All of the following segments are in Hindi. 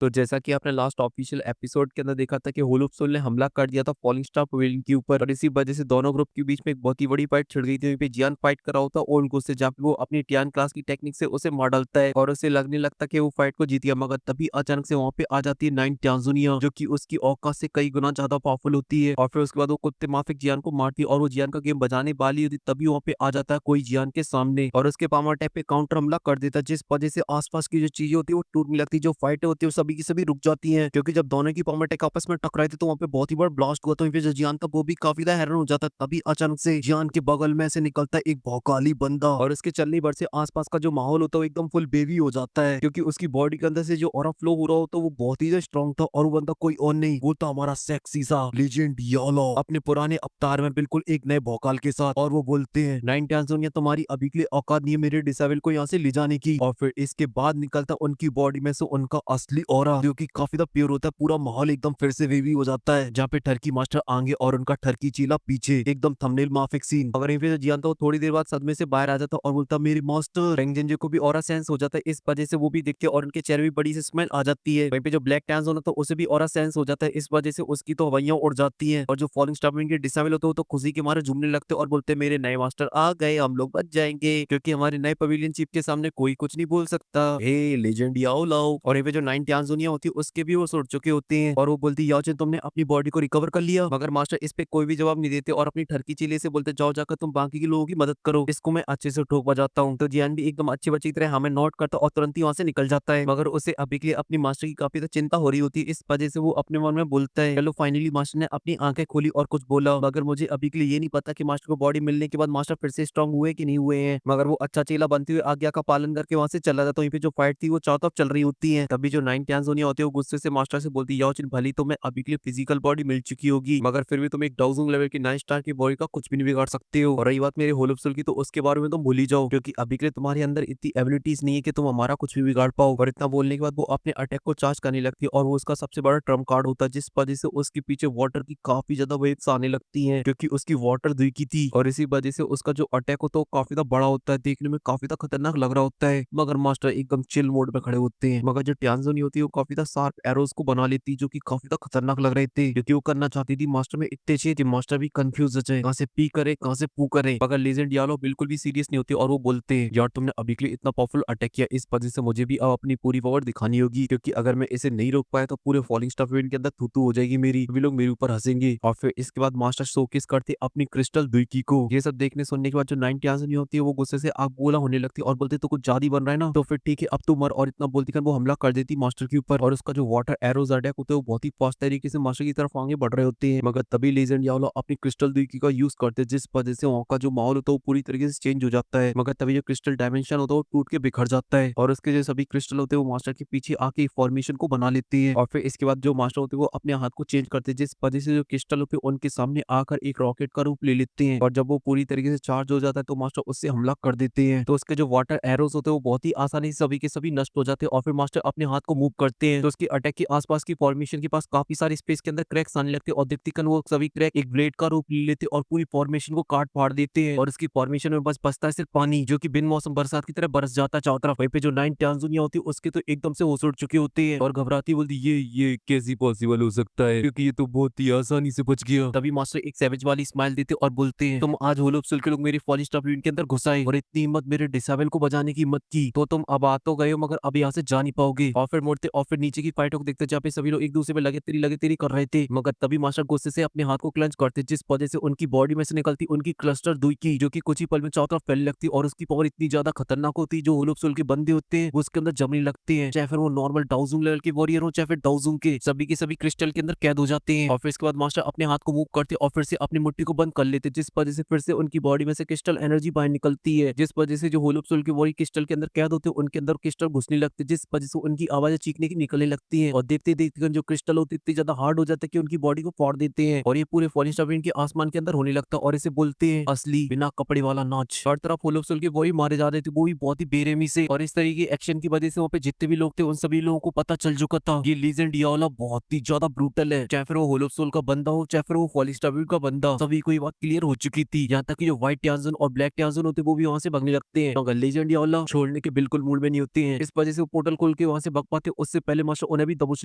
तो जैसा कि आपने लास्ट ऑफिशियल एपिसोड के अंदर देखा था कि होलोप सोल ने हमला कर दिया था फॉलिंग स्टार पवेलियन के ऊपर और इसी वजह से दोनों ग्रुप के बीच में एक बहुत ही बड़ी फाइट छिड़ गई थी। वहीं पे जियान फाइट कर रहा होता है ओल्ड से जहाँ पे वो अपनी टियान क्लास की टेक्निक से उसे मार डालता है और उसे लगने लगता कि वो फाइट को जीत गया, मगर तभी अचानक से वहां पे आ जाती है नाइन टांजुनिया जो कि उसकी औकात से कई गुना ज्यादा पावरफुल होती है। और फिर उसके बाद वो कुत्ते माफिक जियान को मारती है और वो जियान का गेम बजाने वाली होती तभी वहां पे आ जाता है कोई जियान के सामने और उसके पावर अटैक पे काउंटर हमला कर देता है, जिस वजह से आसपास की जो चीजें होती है वो टूटने लगती है। जो फाइटें होती है वो सभी की सभी रुक जाती हैं क्योंकि जब दोनों की पावर अटैक आपस में टकराई थी तो वहाँ पे बहुत ही बड़ा ब्लास्ट हुआ था। वहीं पे जो जियान था वो भी काफी ज्यादा हैरान हो जाता है। तभी अचानक से जियान के बगल में से निकलता है एक भौकाली बंदा और उसके चलने भर से आसपास का जो माहौल होता है वो एकदम फुल बेबी हो जाता है क्योंकि उसकी बॉडी के अंदर से जो ऑरा फ्लो हो रहा होता है वो बहुत ही स्ट्रांग था। और वो बंदा कोई और नहीं, वो था हमारा सेक्सी सा लेजेंड यालो अपने पुराने अवतार में बिल्कुल एक नए भौकाल के साथ। और वो बोलते हैं नाइन टांजोनिया तुम्हारी अभी के लिए औकात नहीं है मेरे डिसेबल को यहाँ से ले जाने की। और फिर इसके बाद निकलता उनकी बॉडी में से उनका असली ऑरा जो कि काफी ज्यादा प्योर होता है। पूरा माहौल एकदम फिर से वेवी हो जाता है जहाँ पे टर्की मास्टर आगे और उनका टर्की चीला पीछे, एकदम थंबनेल माफिक सीन। अगर यहीं पे जियान तो थोड़ी देर बाद सदमे से बाहर आ जाता और बोलता मेरे मास्टर रेंगजेंजे को भी ऑरा सेंस हो जाता है, इस वजह से वो भी दिखते और उनके चेहरे में बड़ी सी स्मेल आ जाती है। वहीं पे जो ब्लैक टैंस होना तो उसे भी ऑरा सेंस हो जाता है, इस वजह से उसकी तो हवाइयां उड़ जाती हैं। और जो फॉलिंग स्टार के डिसेबल होते हो तो खुशी के मारे झूमने लगते और बोलते मेरे नए मास्टर आ गए, हम लोग बच जाएंगे क्योंकि हमारे नए पवेलियन चीफ के सामने कोई कुछ नहीं बोल सकता। हे लेजेंड याओ लाओ। और ये पे जो नाइन टांजुनिया होती है उसके भी वो सुट चुके होते हैं और वो बोलती याओ तुमने अपनी बॉडी को रिकवर कर लिया, मगर मास्टर इस पे कोई भी जवाब नहीं देते और अपनी ठरकी चीले से बोलते जाओ जाकर तुम बाकी के लोगों की मदद करो, इसको मैं अच्छे से ठोक बजाता हूँ। तो जियान भी एकदम अच्छी बच्ची की तरह हमें नोट करता और तुरंत ही वहां से निकल जाता है, मगर उसे अभी के लिए अपनी मास्टर की काफी ज्यादा चिंता हो रही होती है। इस वजह से वो अपने मन में बोलता है चलो फाइनली मास्टर ने अपनी आंखें खोली और कुछ बोला, मगर मुझे अभी के लिए ये नहीं पता कि मास्टर को बॉडी मिलने के बाद मास्टर फिर से स्ट्रांग हुए कि नहीं हुए हैं। मगर वो अच्छा चेला बनते हुए आज्ञा का पालन करके वहां से चला जाता। वहीं पे जो फाइट थी वो चारों तरफ चल रही होती है। तभी जो नाइन टांजुनिया होती है वो गुस्से से मास्टर से बोलती याओ भली तो मैं अभी के लिए फिजिकल बॉडी मिल चुकी होगी, मगर फिर भी तुम एक डाउजिंग लेवल की नाइन स्टार की बॉडी का कुछ भी नहीं बिगाड़ सकते हो। और रही बात मेरे होलोप्सल की तो उसके बारे में तुम भूल ही जाओ क्योंकि अभी के लिए तुम्हारे अंदर इतनी एबिलिटीज नहीं है कि तुम हमारा कुछ भी बिगाड़ पाओ। और इतना बोलने के बाद वो अपने अटैक को चार्ज करने लगती है और वो उसका सबसे बड़ा ट्रम्प कार्ड होता है, जिस वजह से उसके पीछे वाटर की काफी ज्यादा वेव्स आने लगती हैं क्योंकि उसकी वाटर दुई की थी। और इसी वजह से उसका जो अटैक होता है वो काफी ज्यादा बड़ा होता है, देखने में काफी ज्यादा खतरनाक लग रहा होता है। मगर मास्टर एकदम चिल मोड में खड़े होते हैं। मगर जो ट्यांजोनी होती है वो काफी ज्यादा शार्प एरोज को बना लेती है जो कि काफी ज्यादा खतरनाक लग रहे थे क्योंकि वो करना चाहती थी मास्टर में इतने चाहिए थे। मास्टर भी कंफ्यूज हो जाए कहाँ से पी करे कहाँ से पू करे, मगर लेजेंड यालो बिल्कुल भी सीरियस नहीं होती और वो बोलते हैं यार तुमने अभी के लिए इतना पावरफुल अटैक किया, इस वजह से मुझे भी अब अपनी पूरी पावर दिखानी होगी क्योंकि अगर मैं इसे नहीं रोक पाया तो पूरे फॉलिंग स्टार के अंदर थूथू हो जाएगी मेरी, भी लोग मेरे ऊपर हंसेंगे। और फिर इसके बाद मास्टर शोकेस करते अपनी क्रिस्टल दुईकी को। ये सब देखने सुनने के बाद जो नाइन नहीं होती है वो गुस्से से आग गोला होने लगती है और बोलते तो कुछ ज्यादा ही बन रहा है ना, तो फिर ठीक है अब तू मर। और इतना बोलती कर वो हमला कर देती मास्टर के ऊपर और उसका जो वाटर एरोज अटैक होते हैं वो बहुत ही फास्ट तरीके से मास्टर की तरफ आगे बढ़ रहे होते हैं। मगर तभी लेजेंड यावलो अपनी क्रिस्टल दुईकी का यूज करते जिस वजह से वहाँ का जो माहौल होता है वो पूरी तरीके से चेंज हो जाता है। मगर तभी जो क्रिस्टल डायमेंशन होता है वो टूट के बिखर जाता है और उसके जो सभी क्रिस्टल होते हैं वो मास्टर के पीछे आके फॉर्मेशन को बना लेती है। और फिर इसके बाद जो मास्टर होते हैं वो अपने हाथ को चेंज करते हैं जिस वजह से जो क्रिस्टल होते हैं उनके सामने आकर एक रॉकेट का रूप ले लेते हैं और जब वो पूरी तरीके से चार्ज हो जाता है तो मास्टर उससे हमला कर देते हैं। तो उसके जो वाटर एरोज होते हैं वो बहुत ही आसानी से सभी के सभी नष्ट हो जाते हैं और फिर मास्टर अपने हाथ को मूव करते हैं तो उसके अटैक के आसपास की फॉर्मेशन के पास काफी सारे स्पेस के अंदर क्रैक्स आने लगते हैं और दिक्तिकन वो सभी क्रैक एक ब्लेड का रूप ले लेते हैं और पूरी फॉर्मेशन को काट फाड़ देते हैं और उसकी फॉर्मेशन में बस बचता है सिर्फ पानी जो कि बिन मौसम बरसात की तरह बरस जाता है चारों तरफ। वहीं पे जो नाइन टांजुनिया होती है उसके तो एकदम से होश उड़ चुके होते हैं और घबराती बोलती ये कैसी पॉसिबल हो सकता है क्योंकि ये तो बहुत ही आसानी से बच गया। तभी मास्टर एक सैवेज वाली स्माइल देते और बोलते हैं तुम आज होलोप्सिल के लोग मेरी फॉलिंग स्टार के अंदर घुसाए और इतनी हिम्मत मेरे डिसेबल को बजाने की हिम्मत की तो तुम अब आ तो गए हो मगर अब यहाँ से जा नहीं पाओगे। और फिर मुड़ते और फिर नीचे की फाइटों को देखते जहाँ पे सभी लोग एक दूसरे में लगे तेरी कर रहे थे, मगर तभी मास्टर गुस्से से अपने हाथ को क्लेंच करते जिस वजह से उनकी बॉडी में से निकलती उनकी क्लस्टर दुई की जो कि कुछ ही पल में चारों तरफ फैलने लगती और उसकी पावर इतनी ज्यादा खतरनाक होती जो होलोप्सिल के बंदे होते हैं वो उसके अंदर जमने लगते हैं, चाहे फिर वो नॉर्मल डाउजूंग लेवल के वॉरियर हो चाहे फिर डाउजूंग के, सभी के सभी क्रिस्टल के अंदर कैद हो जाते हैं। और फिर इसके बाद मास्टर अपने हाथ को मूव करते और फिर से अपनी मुट्ठी को बंद कर लेते जिस वजह से फिर से उनकी बॉडी में से क्रिस्टल एनर्जी बाहर निकलती है जिस वजह से जो होलोप्सिल की बॉडी क्रिस्टल के अंदर कैद होते हैं उनके अंदर क्रिस्टल घुसने लगते जिस वजह से उनकी आवाजें चीखने की निकलने लगती है और देखते देखते जो क्रिस्टल होते इतनी ज्यादा हार्ड हो जाते हैं कि उनकी बॉडी को फाड़ देते हैं और ये पूरे फॉलिंग स्टार के आसमान के अंदर होने लगता है और इसे बोलते हैं असली बिना कपड़े वाला नाच। हर तरफ होलोप्सिल के वही मारे जा रहे थे वो भी बहुत ही बेरहमी से और इस तरीके के एक्शन की वजह से वहाँ पे जितने भी लोग थे उन सभी लोगों को पता चल चुका था ये लीजेंड यावला बहुत ही ज्यादा ब्रूटल है, चाहे फिर वो होलोप्सिल का बंदा हो चाहे फिर वो फॉलिंग स्टार का बंदा, सभी को ये बात क्लियर हो चुकी थी। यहाँ तक कि जो व्हाइट टांजन और ब्लैक टांजन होते वो भी वहाँ से भागने लगते हैं मगर लीजेंड यावला छोड़ने के बिल्कुल मूड में नहीं होते हैं, इस वजह से वो पोर्टल खोल के वहाँ से भाग पाते उससे पहले मास्टर उन्हें भी दबोच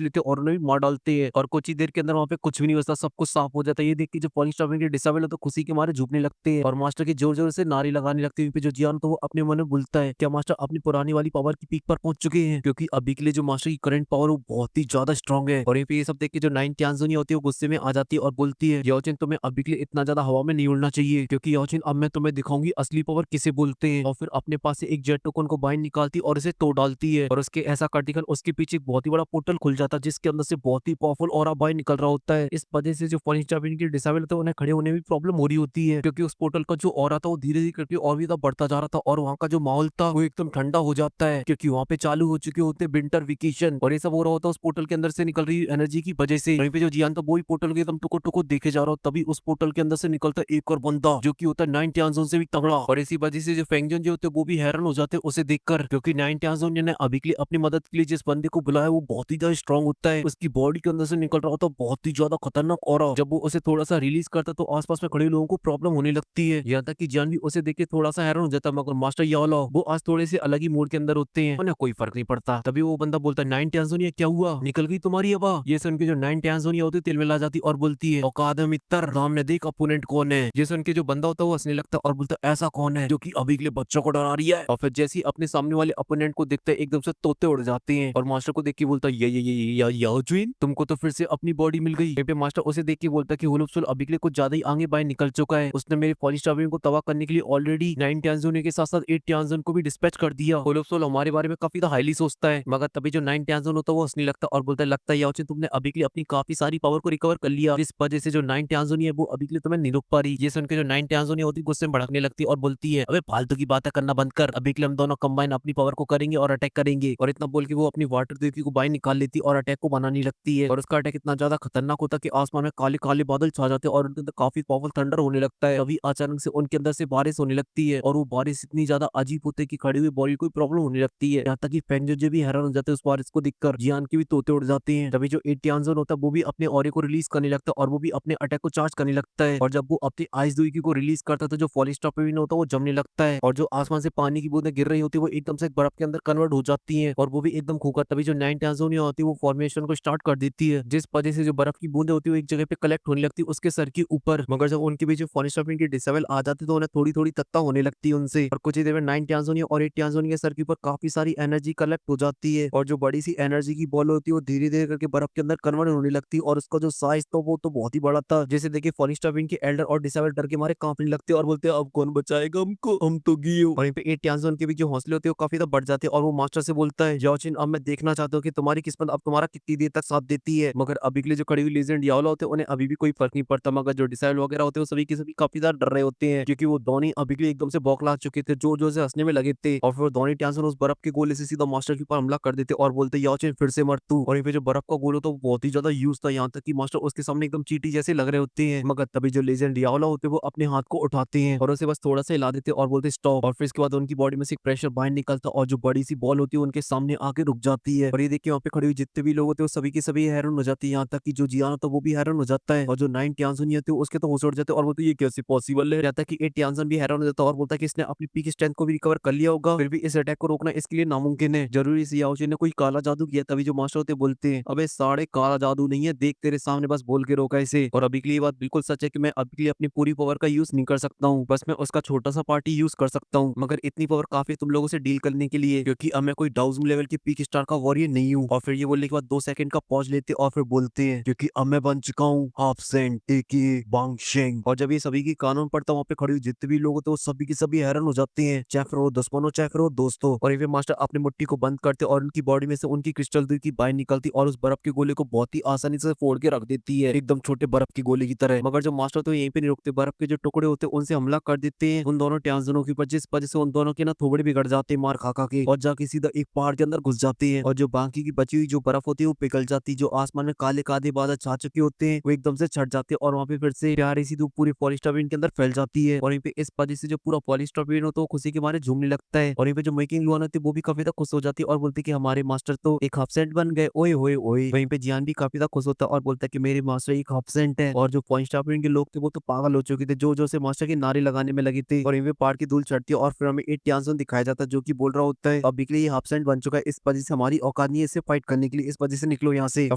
लेते हैं और उन्हें भी मार डालते हैं और कुछ ही देर के अंदर वहाँ पे कुछ भी नहीं बचता, सब कुछ साफ हो जाता है। ये देख के जो पॉलिश टॉपिक के डिसेबल है तो खुशी के मारे झुकने लगते हैं और मास्टर की जोर जोर से नारी लगाने लगते हैं। वहीं पे जो जियान तो वो अपने मन में बोलता है क्या मास्टर अपनी पुरानी वाली पावर की पीक पर पहुंच चुके हैं, क्योंकि अभी के लिए जो मास्टर की करंट पावर वो बहुत ही ज्यादा स्ट्रॉन्ग है। और ये सब देख के जो 9 ट्यान्सुनी होती है वो गुस्से में आ जाती है और बोलती है याओचिन तुम्हें अभी के लिए इतना ज्यादा हवा में नहीं उड़ना चाहिए, क्योंकि याओचिन अब मैं तुम्हें दिखाऊंगी असली पावर किसे बोलते हैं। और फिर अपने पास से एक जेट टोकन को बाहर निकालती और इसे तोड़ डालती है और उसके ऐसा करती उसके पीछे एक बहुत ही बड़ा पोर्टल खुल जाता है जिसके अंदर से बहुत ही पावरफुल ऑरा बाहर निकल रहा होता है। इस वजह से जो फर्निचर की डिसेबल होता है उन्हें खड़े होने में प्रॉब्लम हो रही होती है, क्योंकि उस पोर्टल का जो ऑरा था वो धीरे धीरे करके और भी ज्यादा बढ़ता जा रहा था और वहाँ का जो माहौल था वो एकदम ठंडा हो जाता है, क्योंकि वहाँ पे चालू हो चुके होते विंटर वेकेशन और ये सब हो रहा होता है उस पोर्टल के अंदर से निकल रही एनर्जी की वजह से। वहीं पे जो जियान था वो ही पोर्टल के एकदम टुको टुको देखे जा रहा हो, तभी उस पोर्टल के अंदर से निकलता एक और बंदा जो की होता है 9 ट्यान्सुन से भी तगड़ा। और इसी वजह से जो फेंगजन जो होते वो भी हैरान हो जाते उसे देखकर, क्योंकि 9 ट्यान्सुन ने अभी के लिए अपनी मदद के लिए जिस बंदे को बुलाया वो बहुत ही ज्यादा स्ट्रॉन्ग होता है, उसकी बॉडी के अंदर से निकल रहा होता बहुत ही ज्यादा खतरनाक ऑरा। जब वो उसे थोड़ा सा रिलीज करता तो आसपास में खड़े लोगों को प्रॉब्लम होने लगती है, यहाँ तक कि जियान भी उसे देख के थोड़ा सा हैरान हो जाता है। मगर मास्टर याओला वो आज थोड़े से अलग ही मूड के अंदर होते हैं, उन्हें कोई फर्क नहीं पड़ता। तभी वो बंदा बोलता है 9 ट्यान्सुनिया क्या हुआ, निकल गई तुम्हारी हवा। ये सुन के जो 9 ट्यान्सुनिया होती तिल मिला जाती और बोलती है औकात है मित्र, सामने देख अपोनेंट कौन है। ये सुन के जो बंदा होता है वो हंसने लगता है और बोलता है ऐसा कौन है जो कि अभी के लिए बच्चों को डरा रही है। और फिर जैसे ही अपने सामने वाले अपोनेंट को देखते हैं एकदम से तोते उड़ जाते हैं और मास्टर को देख के बोलता है ये याओजुइन तुमको तो फिर से अपनी बॉडी मिल गई। यहाँ पे मास्टर उसे देख के बोलता है कि होलोप्सोल अभी के लिए कुछ ज्यादा ही आगे बाहर निकल चुका है, उसने मेरे पॉलिश टॉपिक को तबाह करने के लिए ऑलरेडी 9 ट्यान्सुन के साथ साथ 8 ट्यान्सुन को भी डिस्पैच कर दिया। होलोप्सोल हमारे बारे में काफी हाईली सोचता है, मगर तभी जो 9 ट्यान्सुन होता है वो हंसने लगता है और बोलता है लगता है याओचिन तुमने अभी के लिए अपनी काफी सारी पावर को रिकवर कर लिया, इस वजह से जो 9 ट्यान्सुन है वो अभी के लिए तुम्हें नहीं रोक पा रही। ये सुन के जो 9 ट्यान्सुन होती है गुस्से में भड़कने लगती है और बोलती है अबे फालतू की बातें करना बंद कर, अभी के लिए हम दोनों कंबाइन अपनी पावर को करेंगे और अटैक करेंगे। और इतना बोल के वो अपनी वाटर देवी को बाहर निकाल लेती और अटैक को बनाने लगती है और उसका अटैक इतना ज्यादा खतरनाक होता है कि आसमान में काले काले बादल छा जाते हैं और उनके अंदर काफी पावरफुल थंडर होने लगता है। अभी अचानक से उनके अंदर से बारिश होने लगती है और वो बारिश इतनी ज्यादा अजीब होती है कि खड़ी हुई बॉडी को प्रॉब्लम होने लगती है, यहाँ तक कि फेंगजो भी हैरान हो जाते हैं उस बारिश को देखकर। जियान के भी तोते उड़ जाते हैं। तभी जो 8 ट्यान्सुन होता है वो भी अपने ऑरे को रिलीज करने लगता है और वो भी अपने अटैक को चार्ज करने लगता है और जब वो अपनी आइस दुई को रिलीज करता है तो जो फॉलिश टॉपिक होता है वो जमने लगता है और जो आसमान से पानी की बूंदें गिर रही होती है वो एकदम से बर्फ के अंदर कन्वर्ट हो जाती है और वो भी एकदम खोखा। तभी जो 9 ट्यान्सुन होती है वो फॉर्मेशन को स्टार्ट कर देती है, जिस वजह से जो बर्फ की बूंदें होती है वो एक जगह पे कलेक्ट होने लगती है उसके सर के ऊपर। मगर जब उनके बीच फॉलिश टॉपिक की डिसेबल आ जाती है तो उन्हें थोड़ी थोड़ी तत्ता होने लगती है उनसे और कुछ ही देर में 9 ट्यान्सुन और 8 ट्यान्सुन के सर के ऊपर काफी सारी एनर्जी कलेक्ट हो जाती है और जो बड़ी सी एनर्जी की बॉल होती है वो धीरे धीरे करके बर्फ के अंदर कन्वर्ट होने लगती है और उसका जो साइज था वो तो बहुत ही बड़ा था। जैसे देखिए फॉलिश टॉपिक के एल्डर और डिसेबल डर के मारे कांपने लगते हैं और बोलते हैं अब कौन बचाएगा हमको, हम तो गए। और यहाँ पे 8 ट्यान्सुन के भी जो हौसले होते हैं वो काफी ज्यादा बढ़ जाते हैं और वो मास्टर से बोलता है याओचिन अब मैं देखना चाहता हूँ कि तुम्हारी किस्मत अब तुम्हारा कितनी देर तक साथ देती है। मगर अभी के लिए जो खड़ी हुई लेजेंड याओला होते हैं उन्हें अभी भी कोई फर्क नहीं पड़ता, मगर जो डिसेबल वगैरह होते हैं वो सभी के सभी काफी ज्यादा डर रहे होते हैं, क्योंकि वो दोनों अभी के लिए एकदम से बौखला चुके थे, जोर जोर से हंसने में लगे थे और फिर दोनों ट्यान्सुन उस बर्फ के गोले से सीधा मास्टर के ऊपर हमला कर देते और बोलते याओचिन फिर से मर तू। और यहाँ पे जो बर्फ का गोला तो बहुत ही ज्यादा यूज था, यहाँ तक कि मास्टर उसके सामने एकदम चींटी जैसे लग रहे होते हैं। मगर तभी जो लेजेंड याओला होते हैं वो अपने हाथ को उठाते हैं और उसे बस थोड़ा सा हिला देते और बोलते स्टॉप। और फिर इसके बाद उनकी बॉडी में से एक प्रेशर बाहर निकलता और जो बड़ी सी बॉल होती है उनके सामने आके रुक जाती है। और ये देखिए वहाँ पे खड़ी हुई जितने भी लोग होते हैं वो सभी के सभी हैरान हो जाती है, यहाँ तक कि जो जियान होता है वो भी हैरान हो जाता है और जो 9 ट्यान्सुन होते हैं उसके तो होश उड़ जाते हैं और बोलते ये कैसे पॉसिबल है। यहाँ तक कि 8 ट्यान्सुन भी हैरान हो जाता है और बोलता है कि इसने अपनी पीक स्ट्रेंथ को भी रिकवर कर लिया होगा, फिर भी इस अटैक को रोकना इसके लिए नामुमकिन है, जरूरी से याओचिन ने कोई काला जादू किया। तभी जो मास्टर होते बोलते हैं अबे साढ़े काला जादू नहीं है, देख तेरे सामने बस बोल के रोका इसे। और अभी के लिए बात बिल्कुल सच है कि मैं अभी के लिए अपनी पूरी पावर का यूज नहीं कर सकता हूँ, बस मैं उसका छोटा सा पार्टी यूज कर सकता हूँ, मगर इतनी पावर काफी तुम लोगों से डील करने के लिए, क्योंकि अब मैं कोई डाउजम लेवल की पीक स्टार का वॉरियर नहीं हूँ। और फिर ये बोलने के बाद 2 सेकंड का पॉज लेते और फिर बोलते हैं क्योंकि अब मैं बन चुका हूँ हाफ सेंट एके बांगशेंग। और जब ये सभी की कानून पढ़ता वहाँ पे खड़ी हुई जितने भी लोग होते हैं वो सभी के सभी हैरान हो जाते हैं, चाहे फिर वो दुश्मनों चाहे फिर वो दोस्तों। और ये मास्टर अपनी मुट्ठी को बंद करते और उनकी बॉडी में से उनकी क्रिस्टल की बाहर निकलती और उस बर्फ के गोले को बहुत ही आसानी से फोड़ के रख देती है, एकदम छोटे बर्फ के गोले की तरह। मगर जो मास्टर तो यहीं पे नहीं रुकते, बर्फ के जो टुकड़े होते हैं उनसे हमला कर देते हैं उन दोनों ट्यान्सुनों के ऊपर, जिस वजह से उन दोनों के ना थोबड़े बिगड़ जाते हैं मार खा खा के और जाके सीधा एक पहाड़ के अंदर घुस जाते हैं। और जो बाकी की बची हुई जो बर्फ होती है वो पिघल जाती है, जो आसमान में काले काले बादल छा चुके होते हैं वो एकदम से छट जाते हैं और वहाँ पे फिर से प्यारी सी धूप पूरी पॉलिस्टाइन के अंदर फैल जाती है। और यहीं पे इस वजह से जो पूरा पॉलिस्टाइन होता है वो खुशी के मारे झूमने लगता है। और यहीं पे जो मेकिंग लुआन होती है वो भी काफी ज्यादा खुश हो जाती है और बोलती है कि हमारे मास्टर तो एक हाफ बन गए, ओए होए ओए। वहीं पे जियान भी काफी ज्यादा खुश होता है और बोलता है कि मेरे मास्टर एक हाफ है। और जो पॉइंट के लोग थे वो तो पागल हो चुके थे, जो जो से मास्टर की नारे लगाने में लगे थे। और यहीं पे पहाड़ की धूल चढ़ती है और फिर हमें 8 ट्यान्सुन दिखाया जाता है जो कि बोल रहा होता है अब बिकली हाफ बन चुका है, इस वजह से हमारी औकात नहीं है इससे फाइट करने के लिए, इस वजह से निकलो यहाँ से। और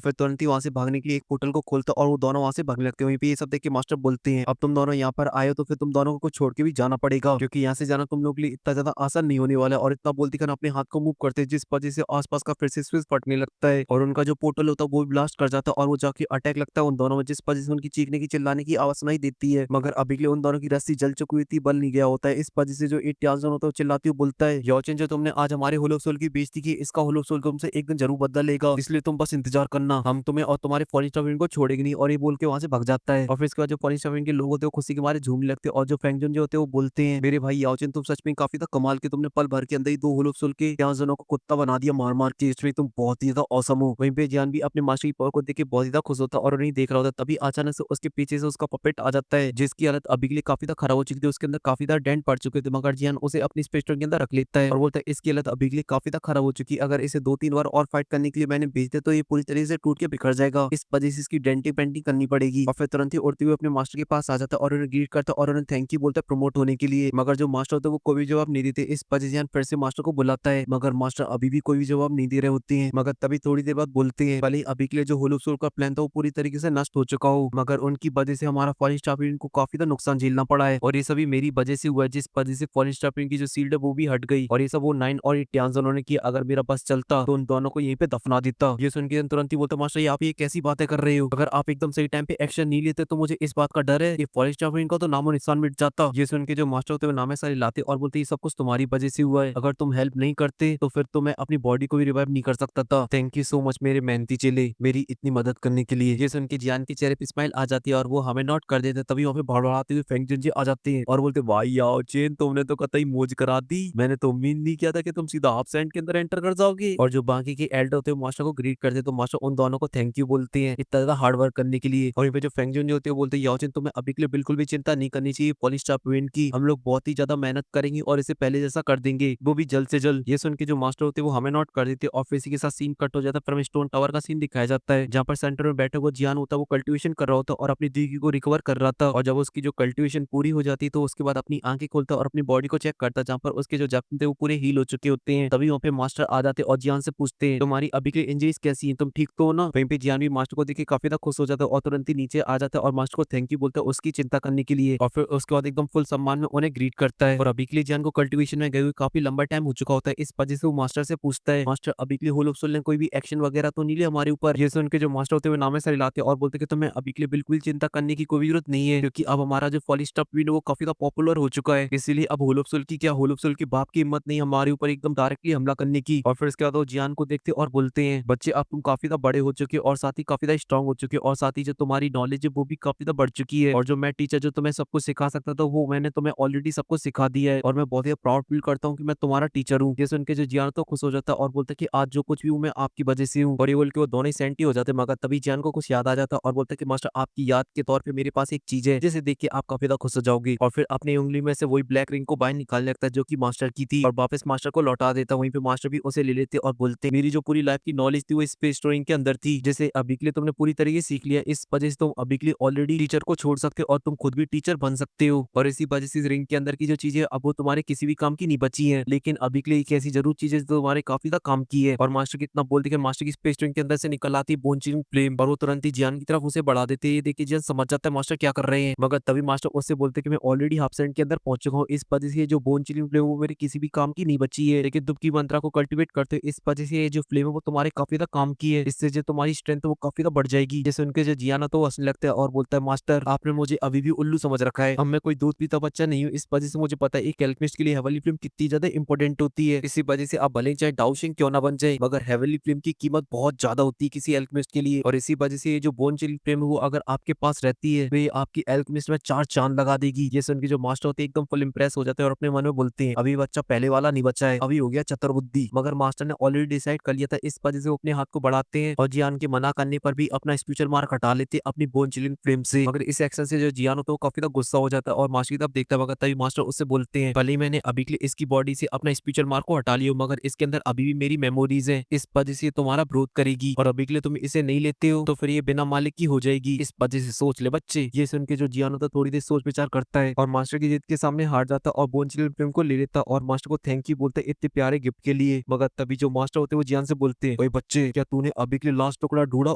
फिर तुरंत ही वहाँ से भागने के लिए एक पोर्टल को खोलता और वो दोनों वहाँ से भागने लगते हैं। वहीं पे ये सब देख के मास्टर बोलते हैं, अब तुम दोनों यहाँ पर आए हो तो फिर तुम दोनों को कुछ छोड़ के भी जाना पड़ेगा, क्योंकि यहाँ से जाना तुम लोग के लिए इतना ज्यादा आसान नहीं होने वाला है। और इतना बोलते कर अपने हाथ को मूव करते हैं, जिस वजह से आसपास का फिर से स्विच फटने लगता है और उनका जो पोर्टल होता है वो भी ब्लास्ट कर जाता है और वो जाके अटैक लगता है उन दोनों में, जिस वजह से उनकी चीखने की चिल्लाने की आवाज सुनाई देती है। मगर अभी के लिए उन दोनों की रस्सी जल चुकी हुई थी, बल नहीं गया होता है। इस वजह से जो इटियाजन होता है वो चिल्लाती हुई बोलता है, योचिन जो तुमने आज हमारे होलो सोल की बेइज्जती की, इसका होलो सोल तुमसे एक दिन जरूर बदला लेगा, इसलिए तुम बस इंतजार करना, हम तुम्हें और तुम्हारे फॉरेस्ट स्टाफ को छोड़ेंगे नहीं। और ये बोल के वहां से भाग जाता है। और फिर इसके बाद जो फॉरेस्ट स्टाफ के लोग होते हैं वो खुशी के मारे झूमने लगते हैं और जो फैंगजन जो होते हैं वो बोलते हैं, मेरे भाई याओचिन तुम सच में काफी कमाल के, तुमने पल भर के अंदर ही दो होलो सोल के जनों को कुत्ता बना दिया मार मार के, इसमें तुम बहुत ही ज्यादा औसम हो। वहीं पे जियान भी अपने मास्टर की पावर को देख के बहुत ज्यादा खुश होता है और उन्हें देख रहा होता है। तभी अचानक से उसके पीछे से उसका पपेट आ जाता है, जिसकी हालत अभी के लिए काफी ज्यादा खराब हो चुकी थी, उसके अंदर काफी ज्यादा डेंट पड़ चुके थे। मगर जियान उसे अपनी स्पेस स्टेशन के अंदर रख लेता है और बोलता है इसकी हालत अभी के लिए काफी ज्यादा खराब हो चुकी है, अगर इसे 2-3 बार और फाइट करने के लिए मैंने भेज दिया तो ये पूरी तरीके से टूट के बिखर जाएगा, इस वजह से इसकी डेंटिंग पेंटिंग करनी पड़ेगी। और फिर तुरंत ही उड़ते हुए अपने मास्टर के पास आ जाता है और उन्हें ग्रीट करता है और उन्हें थैंक यू बोलता है प्रमोट होने के लिए। मगर जो मास्टर होता है वो कोई भी जवाब नहीं देते, इस वजह से जियान फिर से मास्टर को बुलाता है, मगर मास्टर अभी भी कोई भी जवाब नहीं दे रहे होते हैं। मगर तभी थोड़ी देर बाद बोलते हैं, भले ही अभी के लिए जो होलो सोल का प्लान था वो पूरी तरीके से नष्ट हो चुका हो, मगर उनकी वजह से हमारा फॉरेन स्टाफ को काफी ज्यादा नुकसान झेलना पड़ा है और ये सभी मेरी वजह से हुआ है, जिस वजह से फॉरेन स्टाफ की जो सील्ड है वो भी हट गई और ये सब वो 9 और 8 ट्यान्जन ने किया। अगर मेरा बस चलता तो उन दोनों को यहीं पे दफना देता। ये सुन के तुरंत ही बोलता, मास्टर ये आप ये कैसी बातें कर रहे हो, अगर आप एकदम सही टाइम पे एक्शन नहीं लेते तो मुझे इस बात का डर है कि फॉरेन स्टाफ का तो नामो निशान मिट जाता। ये सुन के जो मास्टर होते हैं नामे सारे लाते और बोलते ये सब कुछ तुम्हारी वजह से हुआ है, अगर तुम हेल्प नहीं करते तो फिर तो मैं अपनी बॉडी को भी रिवाइव नहीं कर सकता था। थैंक यू सो मच मेरे मेहनती चेले, मेरी इतनी मदद करने के लिए। ये सुन के जियान के चेहरे पे स्माइल आ जाती है और वो हमें नोट कर देते, तभी वहाँ पे भड़बड़ाते हुए फेंगजुन जी आ जाते हैं और बोलते भाई याओ चेन तुमने तो कतई मौज करा दी, मैंने तो उम्मीद नहीं किया था कि तुम सीधा हाफ सेंट के अंदर एंटर कर जाओगे। और जो बाकी के एल्डर होते हैं मास्टर को ग्रीट करते तो मास्टर उन दोनों को थैंक यू बोलते हैं इतना ज्यादा हार्ड वर्क करने के लिए। और यहाँ पे जो फेंगजुन जी होते हैं वो बोलते हैं याओ चेन तुम्हें अभी के लिए बिल्कुल भी चिंता नहीं करनी चाहिए पॉलिश स्टाफ विन की, हम लोग बहुत ही ज्यादा मेहनत करेंगे और इसे पहले जैसा कर देंगे, वो भी जल्द से जल्द। ये सुन के जो मास्टर होते हैं वो हमें नोट कर देते और फिर इसी के साथ सीन कट हो जाता है, फिर स्टोन टावर का सीन दिखाया जाता है जहाँ पर सेंटर में बैठे हुआ जियान होता है वो कल्टिवेशन कर रहा होता और अपनी दीदी को रिकवर कर रहा था। और जब उसकी जो कल्टिवेशन पूरी हो जाती तो उसके बाद अपनी आंखें खोलता और अपनी बॉडी को चेक करता जहाँ पर उसके जो जख्म थे वो पूरे हील हो चुके होते हैं। तभी वहाँ पे मास्टर आ जाते और जियान से पूछते हैं तुम्हारी अभी की इंजरीज कैसी है, तुम ठीक तो हो ना। वहीं पे जियान भी मास्टर को देख के काफी ज्यादा खुश हो जाता है और तुरंत ही नीचे आ जाता है और मास्टर को थैंक यू बोलता है उसकी चिंता करने के लिए। और फिर उसके बाद एकदम फुल सम्मान में उन्हें ग्रीट करता है। और अभी के लिए जियान को कल्टिवेशन में गए हुए काफी लंबा टाइम हो चुका होता है, इस वजह से वो मास्टर से पूछता है मास्टर अभी के लिए होलो सोल ने कोई भी एक्शन वगैरह तो नहीं लिया हमारे ऊपर। ये सुन के जो मास्टर होते हुए नामे सारे लाते और बोलते कि तुम्हें अभी के लिए बिल्कुल चिंता करने की कोई जरूरत नहीं है, क्योंकि अब हमारा जो फॉली स्टफ विन वो काफी ज्यादा पॉपुलर हो चुका है, इसीलिए अब होलो सोल की क्या होलो सोल के बाप की हिम्मत नहीं हमारे ऊपर एकदम डायरेक्टली हमला करने की। और फिर इसके बाद वो जियान को देखते और बोलते हैं बच्चे अब तुम काफी ज्यादा बड़े हो चुके हो और साथ ही काफी ज्यादा स्ट्रॉन्ग हो चुके हो और साथ ही जो तुम्हारी नॉलेज है वो भी काफी ज्यादा बढ़ चुकी है और जो मैं टीचर जो तुम्हें सब कुछ सिखा सकता था वो मैंने तुम्हें ऑलरेडी सब कुछ सिखा दिया है और मैं बहुत ही प्राउड फील करता हूँ कि मैं तुम्हारा टीचर हूँ। ये सुन के जो जियान तो खुश हो जाता है और बोलता है कि आज जो कुछ भी हूँ मैं आपकी वजह से हूँ। और ये बोल के वो दोनों ही सेंटी हो जाते मगर तभी जियान को कुछ याद आ जाता और बोलता है कि मास्टर आपकी याद के तौर पे मेरे पास एक चीज है जिसे देख के आप काफी ज्यादा खुश हो जाओगे। और फिर अपनी उंगली में से वही ब्लैक रिंग को बाहर निकालने लगता है जो कि मास्टर की थी और वापस मास्टर को लौटा देता। वहीं पे मास्टर भी उसे ले लेते और बोलते मेरी जो पूरी लाइफ की नॉलेज थी वो स्पेस स्टोरिंग के अंदर थी, जैसे अभी के लिए तुमने पूरी तरीके सीख लिया, इस वजह से तुम अभी के लिए ऑलरेडी टीचर को छोड़ सकते हो और तुम खुद भी टीचर बन सकते हो। और इसी वजह से इस रिंग के अंदर की जो चीजें अब वो तुम्हारे किसी भी काम की नहीं बची है, लेकिन अभी के लिए एक ऐसी जरूर चीजें जो तुम्हारे काफी ज्यादा काम की है। और मास्टर कितना बोलते कि मास्टर की स्पेस स्टोरिंग के अंदर से निकल आती है बोन चिलिंग फ्लेम और वो तुरंत ही जियान की तरफ उसे बढ़ा देते हैं। ये देखिए जियान समझ जाता है मास्टर क्या कर रहे हैं, मगर तभी मास्टर उससे बोलते कि मैं ऑलरेडी हाफ सेंट के अंदर पहुंच चुका हूँ, इस वजह से जो बोन चिलिंग फ्लेम वो मेरे किसी भी काम की नहीं बची है, लेकिन दुब की मंत्रा को कल्टीवेट करते हो इस वजह से ये जो फ्लेम है वो तुम्हारे काफी ज्यादा काम की है, इससे जो तुम्हारी स्ट्रेंथ है वो काफी ज्यादा बढ़ जाएगी। जैसे उनके जो जियाना तो हंसने लगता है और बोलता है मास्टर आपने मुझे अभी भी उल्लू समझ रखा है, अब मैं कोई दूध पीता बच्चा नहीं हूँ, इस वजह से मुझे पता है एक एल्केमिस्ट के लिए हेवनली फ्लेम कितनी ज्यादा इंपॉर्टेंट होती है। इसी वजह से आप भले चाहे डाउशिंग क्यों ना बन जाए मगर हेवनली फ्लेम की कीमत बहुत ज्यादा होती है किसी एल्केमिस्ट के लिए। और इसी वजह से ये जो बोन चिलिंग फ्लेम है वो अगर आपके पास रहती है तो ये आपकी एल्केमिस्ट में 4 चांद लगा देगी। ये सुन के जो मास्टर होते हैं एकदम फुल इंप्रेस हो जाते हैं और अपने मन में बोलते हैं अभी बच्चा पहले वाला नहीं बचा है, अभी हो गया चतुर्बुद्धि। मगर मास्टर ने ऑलरेडी डिसाइड कर लिया था, इस वजह से वो अपने हाथ को बढ़ाते हैं और जियान के मना करने पर भी अपना स्पेशल मार्क हटा लेते अपनी बोन चिलिंग फ्लेम से। मगर इस एक्शन से जो जियान होता है वो काफी ज्यादा गुस्सा हो जाता है और मास्टर की तरफ देखता है तभी मास्टर उससे बोलते हैं भले ही मैंने अभी के लिए इसकी बॉडी से अपना स्पेशल मार्क को हटा लिया मगर इसके अंदर अभी भी मेरी मेमोरीज है, इस वजह से तुम्हारा ग्रोथ करेगी और अभी के लिए तुम इसे नहीं लेते हो तो फिर ये बिना मालिक की हो जाएगी, इस वजह से सोच ले बच्चे। ये सुन के जो जियान होता है थोड़ी देर सोच विचार करता है और मास्टर की जिद के सामने हार जाता और बोन चिलिंग फ्लेम को ले लेता और मास्टर को थैंक यू बोलता है इतने प्यारे गिफ्ट के लिए। मगर तभी जो मास्टर होते वो जियान से बोलते हैं, ओए बच्चे क्या तूने अभी के लिए लास्ट टुकड़ा ढूंढा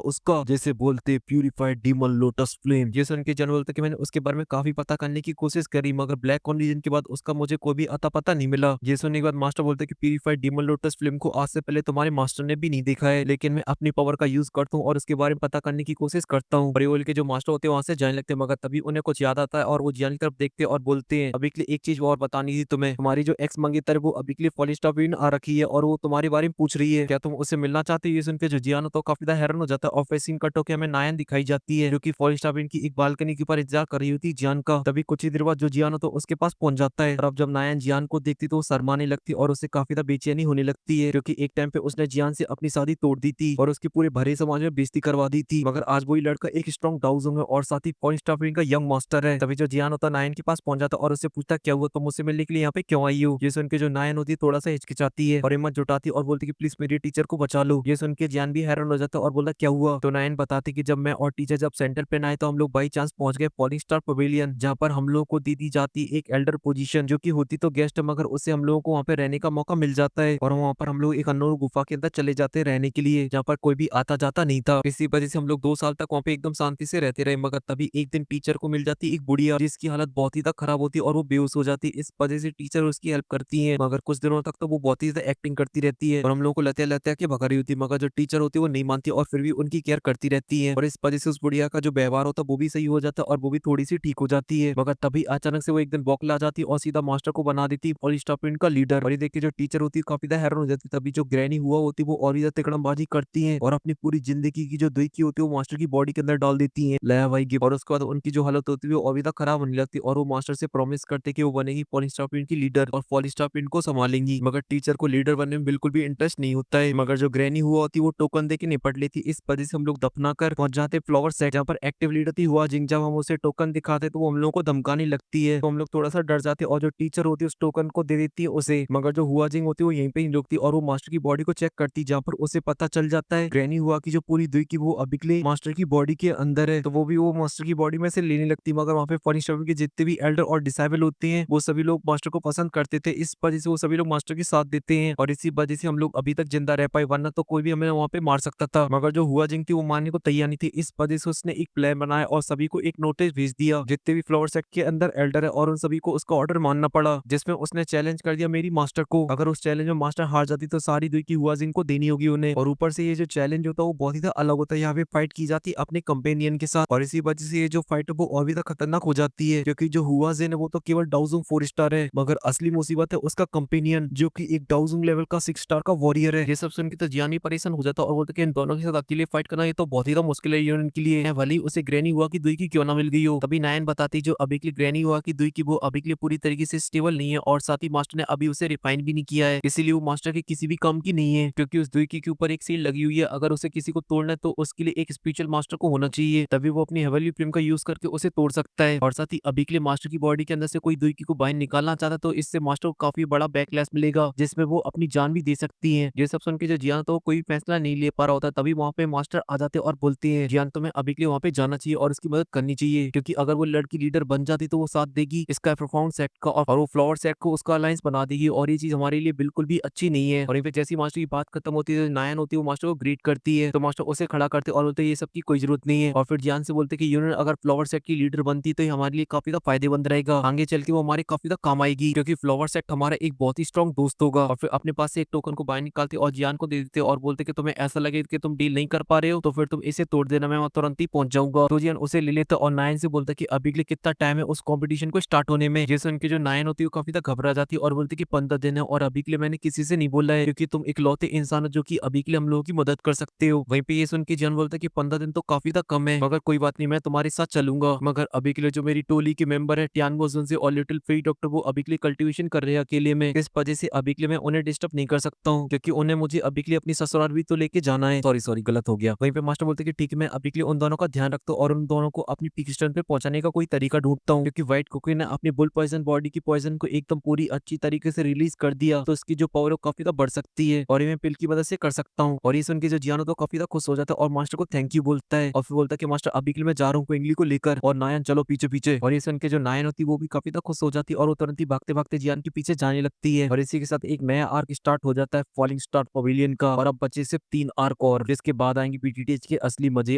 उसका, जैसे बोलते प्यूरिफाइड डीमन लोटस फ्लेम। ये सुन के जियान बोलता कि मैंने उसके बारे में काफी पता करने की कोशिश करी मगर ब्लैक कॉन्डिजन के बाद उसका मुझे कोई भी अता पता नहीं मिला। ये सुनने के बाद मास्टर बोलते कि प्यूरिफाइड डीमन लोटस फ्लेम को आज से पहले तुम्हारे मास्टर ने भी नहीं देखा है, लेकिन मैं अपनी पावर का यूज करता हूँ और उसके बारे में पता करने की कोशिश करता हूँ। बड़े के जो मास्टर होते हैं वहां से जाने लगते हैं मगर तभी उन्हें कुछ याद आता है और वो जियान की तरफ देखते हैं और बोलते हैं, अभी के लिए एक चीज और बतानी थी तुम्हें, तुम्हारी जो एक्स मंगेतर वो अभी के लिए फॉलिस्टापिन आ रखी है और वो तुम्हारे बारे में पूछ रही है, क्या तुम उससे मिलना चाहते हो। ये सुन के जो जियान तो काफी ज्यादा हैरान हो जाता है और फिर सीन कट होकर हमें नायन दिखाई जाती है जो कि फॉलिस्टापिन की एक बालकनी के ऊपर इंतजार कर रही होती है जियान का। तभी कुछ ही देर बाद जो जियान तो उसके पास पहुंच जाता है और अब जब नायन जियान को देखती तो वो शर्माने लगती और उससे काफी ज्यादा बेचैनी होने लगती है क्योंकि एक टाइम पे उसने जियान से अपनी शादी तोड़ दी थी और उसके पूरे भरे समाज में बेइज्जती करवा दी थी, मगर आज वही लड़का एक स्ट्रॉन्ग डाउजोंग है और साथ ही फॉलिस्टापिन का यंग मास्टर है। तभी जो जियान होता नायन के पास पहुंच जाता और उससे पूछता क्या हुआ तुम मुझसे मिलने के लिए यहाँ पे क्यों आई हो। ये सुन के जो नायन होती है थोड़ा सा हिचकिचाती है और हिम्मत जुटाती और बोलती कि प्लीज मेरी टीचर को बचा लो। ये सुन के जियान भी हैरान हो जाता और बोलता क्या हुआ, तो नायन बताती कि जब मैं और टीचर जब सेंटर पे आए तो हम लोग बाई चांस पहुंच गए फॉलिंग स्टार पवेलियन जहाँ पर हम लोग को दी जाती एक एल्डर पोजीशन जो कि होती तो गेस्ट मगर उससे हम लोगों को वहाँ पे रहने का मौका मिल जाता है और वहाँ पर हम लोग एक अननोन गुफा के अंदर चले जाते हैं रहने के लिए जहाँ पर कोई भी आता जाता नहीं था। इसी वजह से हम लोग 2 साल तक वहाँ पे एकदम शांति से रहते रहे मगर तभी एक दिन टीचर को मिल जाती एक बुढ़िया जिसकी हालत बहुत ही खराब होती है और वो बेहोश हो जाती है। इस वजह से टीचर उसकी हेल्प करती है मगर कुछ दिनों तक तो वो बहुत ही ज्यादा एक्टिंग करती रहती है और हम लोग को लते लते के भगा रही होती है मगर जो टीचर होती है वो नहीं मानती और फिर भी उनकी केयर करती रहती है और इस वजह से उस बुढ़िया का जो व्यवहार होता है वो भी सही हो जाता है और वो भी थोड़ी सी ठीक हो जाती है। मगर तभी अचानक से वो एक दिन बौखला जाती है और सीधा मास्टर को बना देती है पॉलिस्टापिन का लीडर और ये देख के जो टीचर होती है काफी ज्यादा हैरान हो जाती है। तभी जो ग्रैनी हुआ होती है वो और भी ज्यादा तिकड़मबाजी करती है और अपनी पूरी जिंदगी की जो दुई की होती है वो मास्टर की बॉडी के अंदर डाल देती है लया भाई की और उसके बाद उनकी जो हालत होती है वो और भी ज्यादा खराब होने लगती है और वो मास्टर से प्रॉमिस करते कि वो बनेगी पॉलिस्टापिन की लीडर और पॉलिस्टापिन को संभालेंगी। मगर टीचर को लीडर बनने में बिल्कुल भी इंटरेस्ट नहीं होता है मगर जो ग्रैनी हुआ होती है वो टोकन दे के निपट लेती। इस वजह से हम लोग दफना कर पहुंच जाते फ्लावर सेट जहाँ पर एक्टिव लीडर थी हुआ जिंग। जब हम उसे टोकन दिखाते तो वो हम लोग को धमकाने लगती है तो हम लोग थोड़ा सा डर जाते और जो टीचर होती है उस टोकन को दे देती है उसे मगर जो हुआ जिंग होती है वो यहीं पे ही रुकती और वो मास्टर की बॉडी को चेक करती जहाँ पर उसे पता चल जाता है ग्रैनी हुआ की जो पूरी दुई की वो अभी के लिए मास्टर की बॉडी के अंदर है तो वो भी वो मास्टर की बॉडी में से लेने लगती मगर वहाँ पे पॉलिस्टापिन के जितने भी एल्डर और डिसेबल होते हैं वो सभी लोग मास्टर को पसंद करते थे। इस वजह से वो सभी लोग मास्टर के साथ देते हैं और इसी वजह से हम लोग अभी तक जिंदा रह पाए वरना तो कोई भी हमें वहाँ पे मार सकता था। मगर जो हुआ जिंग थी वो मारने को तैयार नहीं थी इस वजह से उसने एक प्लान बनाया और सभी को एक नोटिस भेज दिया जितने भी फ्लावर सेट के अंदर एल्डर है और उन सभी को उसका ऑर्डर मानना पड़ा जिसमें उसने चैलेंज कर दिया मेरी मास्टर को अगर उस चैलेंज में मास्टर हार जाती तो सारी दुई की हुआ जिंग को देनी होगी उन्हें और ऊपर से ये जो चैलेंज होता है वो बहुत ही अलग होता है। यहाँ पे फाइट की जाती है अपने कंपेनियन के साथ और इसी वजह से ये जो फाइट है वो और भी खतरनाक हो जाती है क्योंकि जो हुआ जिन है वो तो केवल डाउजोंग 4 स्टार है मगर असली मुसीबत है उसका कंपेनियन जो कि एक डाउजोंग लेवल का 6 स्टार का वॉरियर है। ये सब सुन के तो जियान भी परेशान हो जाता और बोलते कि इन दोनों के साथ अकेले फाइट करना ये तो बहुत ही मुश्किल है यूनियन के लिए भले ही उसे ग्रैनी हुआ की दुई की क्यों ना मिल गई हो। तभी नायन बताती जो अभी के लिए ग्रैनी हुआ की दुई की वो अभी के लिए पूरी तरीके से स्टेबल नहीं है और साथ ही मास्टर ने अभी उसे रिफाइन भी नहीं किया है इसीलिए वो मास्टर के किसी भी काम की नहीं है क्योंकि उस दुई की के ऊपर एक सील लगी हुई है अगर उसे किसी को तोड़ना है तो उसके लिए एक स्पिरिचुअल मास्टर को होना चाहिए तभी वो अपनी हेवनली फ्लेम का यूज करके उसे तोड़ सकता है और साथ ही अभी के लिए मास्टर की बॉडी के अंदर से कोई दुई की को बाहर निकालना चाहता तो इससे मास्टर को काफी बड़ा बैकलैश मिलेगा जिसमें वो अपनी जान भी दे सकती है। ये सब सुन के जो जियान तो कोई फैसला नहीं ले पा रहा होता तभी वहाँ पे मास्टर आ जाते और बोलते हैं जियान तुम्हें अभी के लिए वहाँ पे जाना चाहिए और उसकी मदद करनी चाहिए क्योंकि अगर वो लड़की लीडर बन जाती तो वो साथ देगी इसका प्रोफाउंड सेट का और वो फ्लावर सेट को उसका अलायंस बना देगी और ये चीज हमारे लिए बिल्कुल भी अच्छी नहीं है। और जैसी मास्टर की बात खत्म होती है नायन होती है वो मास्टर को ग्रीट करती है तो मास्टर उसे खड़ा करते और बोलते ये सब की कोई जरूरत नहीं है और फिर जियान से बोलते कि यूनियन अगर फ्लावर सेट की लीडर बनती तो ये हमारे लिए काफी ज्यादा फायदेमंद रहेगा आगे चल के वो हमारे काफी ज्यादा काम आएगी क्योंकि फ्लावर सेट हमारा एक बहुत ही स्ट्रॉन्ग दोस्त होगा। और फिर अपने पास से एक टोकन को बाहर निकालते और जियान को दे देते और बोलते कि तुम्हें ऐसा लगे कि तुम डील नहीं कर पा रहे हो तो फिर तुम इसे तोड़ देना मैं वहाँ तुरंत ही पहुंच जाऊंगा। तो जियान उसे ले लेता और नायन से बोलता कि अभी के लिए कितना टाइम है उस कॉम्पिटिशन को स्टार्ट होने में। जैसे उनकी जो नायन होती है वो काफी ज्यादा घबरा जाती है और बोलती कि 15 दिन है और अभी के लिए मैंने किसी से नहीं बोला है क्योंकि तुम इकलौते इंसान हो जो कि अभी के लिए हम लोगों की मदद कर सकते हो। वहीं पे ये सुन के जियान बोलता है कि 15 दिन तो काफी ज्यादा कम है मगर कोई बात नहीं मैं तुम्हारे साथ चलूंगा मगर अभी के लिए जो मेरी टोली के मेंबर है टियान से और लिटिल फ्री डॉक्टर वो अभी के लिए कल्टीवेशन कर रहे हैं अकेले में इस वजह से अभी के लिए मैं उन्हें डिस्टर्ब नहीं कर सकता हूँ क्योंकि उन्हें मुझे अभी के लिए अपनी ससुराल भी तो लेके जाना है। सॉरी गलत हो गया। वहीं पे मास्टर बोलते कि ठीक है मैं अभी के लिए उन दोनों का ध्यान रखता हूँ और उन दोनों को अपनी पीक स्टर्न पे पहुंचाने का कोई तरीका ढूंढता हूँ क्योंकि व्हाइट कुकी ने अपनी बुल पॉइजन बॉडी की पॉइजन को एकदम पूरी अच्छी तरीके से रिलीज कर दिया तो इसकी जो पावर है काफी ज्यादा बढ़ सकती है और ये मैं पिल की मदद से कर सकता हूँ। और ये सुन के जो जियानो तो काफी ज्यादा खुश हो जाता है और मास्टर को थैंक यू बोलता है और फिर बोलता है कि मास्टर अभी के लिए मैं जा रहा हूँ क्विंगली को लेकर और नायन चलो पीछे पीछे। और ये सुन के जो नायन होती है वो भी काफी ज्यादा खुश हो जाती है और वो तुरंत ही भागते भागते जियान के पीछे जाने लगती है और इसी के साथ एक नया आर्क स्टार्ट हो जाता है फॉलिंग स्टार पवेलियन का, और अब बचे सिर्फ 3 आर्क और, जिसके बाद आएंगे बीटीटीएच के असली मजे।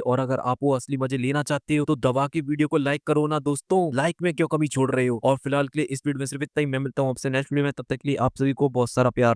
और अगर आप वो असली मजे लेना चाहते हो तो दबा के वीडियो को लाइक करो ना दोस्तों, लाइक में क्यों कमी छोड़ रहे हो। और फिलहाल के लिए इस वीडियो में सिर्फ इतना ही, मैं मिलता हूँ आपसे नेक्स्ट वीडियो में, तब तक के लिए आप सभी को बहुत सारा प्यार।